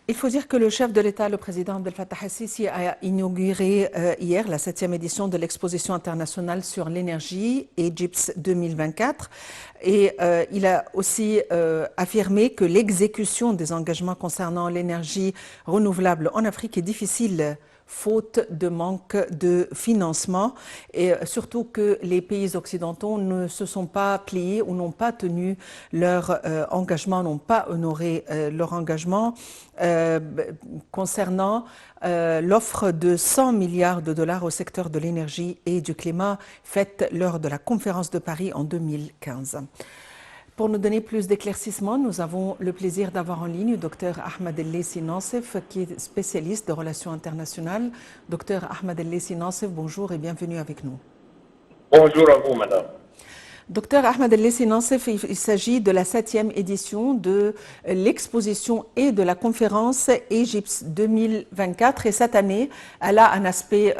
Il faut dire que le chef de l'État, le président Abdel Fattah el-Sisi, a inauguré hier la 7e édition de l'exposition internationale sur l'énergie, Egypt 2024. Et il a aussi affirmé que l'exécution des engagements concernant l'énergie renouvelable en Afrique est difficile faute de manque de financement et surtout que les pays occidentaux ne se sont pas pliés ou n'ont pas tenu leur engagement, n'ont pas honoré leur engagement concernant l'offre de 100 milliards de dollars au secteur de l'énergie et du climat faite lors de la conférence de Paris en 2015. Pour nous donner plus d'éclaircissements, nous avons le plaisir d'avoir en ligne le Dr Ahmed El-Leyssi Nassef, qui est spécialiste de relations internationales. Dr Ahmed El-Leyssi Nassef, bonjour et bienvenue avec nous. Bonjour à vous, madame. Dr Ahmed El-Leyssi Nassef, il s'agit de la 7e édition de l'exposition et de la conférence Egypt 2024. Et cette année, elle a un aspect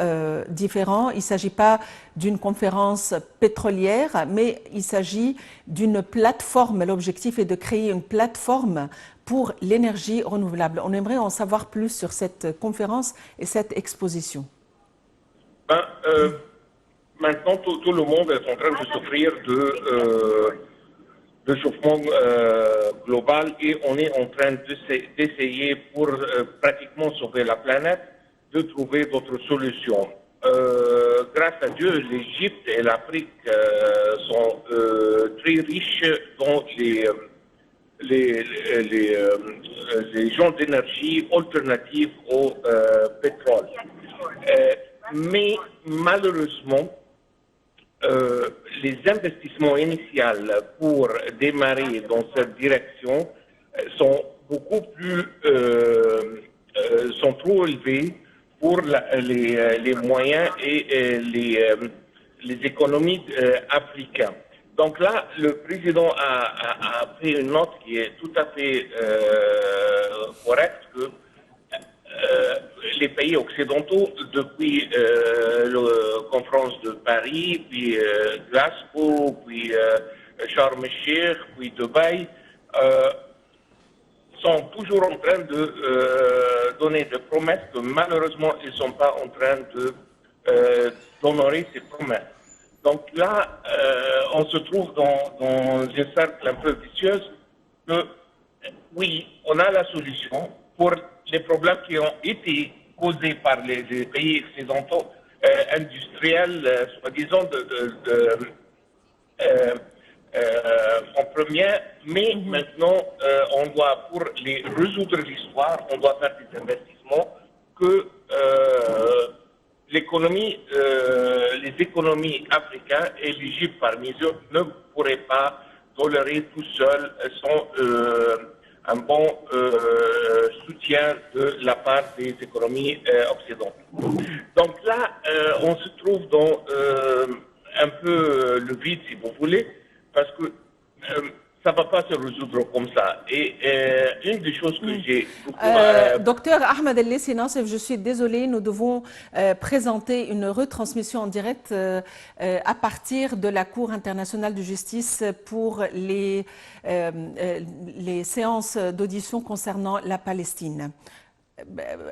différent. Il ne s'agit pas d'une conférence pétrolière, mais il s'agit d'une plateforme. L'objectif est de créer une plateforme pour l'énergie renouvelable. On aimerait en savoir plus sur cette conférence et cette exposition. Maintenant, tout le monde est en train de souffrir de chauffement global et on est en train d'essayer pour pratiquement sauver la planète, de trouver d'autres solutions. Grâce à Dieu, l'Égypte et l'Afrique sont très riches dans les genres d'énergie alternatives au pétrole. Mais malheureusement, les investissements initiaux pour démarrer dans cette direction sont beaucoup plus, sont trop élevés pour les moyens et les économies africaines. Donc là, le président a fait une note qui est tout à fait correcte, que les pays occidentaux, depuis la conférence de Paris, puis Glasgow, puis Sharm el-Sheikh, puis Dubaï, sont toujours en train de donner des promesses que malheureusement ils ne sont pas en train d'honorer ces promesses. Donc là, on se trouve dans un cercle un peu vicieux que oui, on a la solution pour les problèmes qui ont été causés par les pays occidentaux industriels, soi-disant en premier, mais maintenant on doit, pour les résoudre l'histoire, on doit faire des investissements que l'économie, les économies africaines et l'Égypte parmi eux ne pourraient pas tolérer tout seul sans un bon soutien de la part des économies occidentales. Donc là, on se trouve dans un peu le vide, si vous voulez, parce que ça ne va pas se résoudre comme ça. Et une des choses que j'ai beaucoup... Docteur Ahmed El-Leyssi Nassef, je suis désolée, nous devons présenter une retransmission en direct à partir de la Cour internationale de justice pour les séances d'audition concernant la Palestine.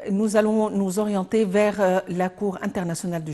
Nous allons nous orienter vers la Cour internationale de justice.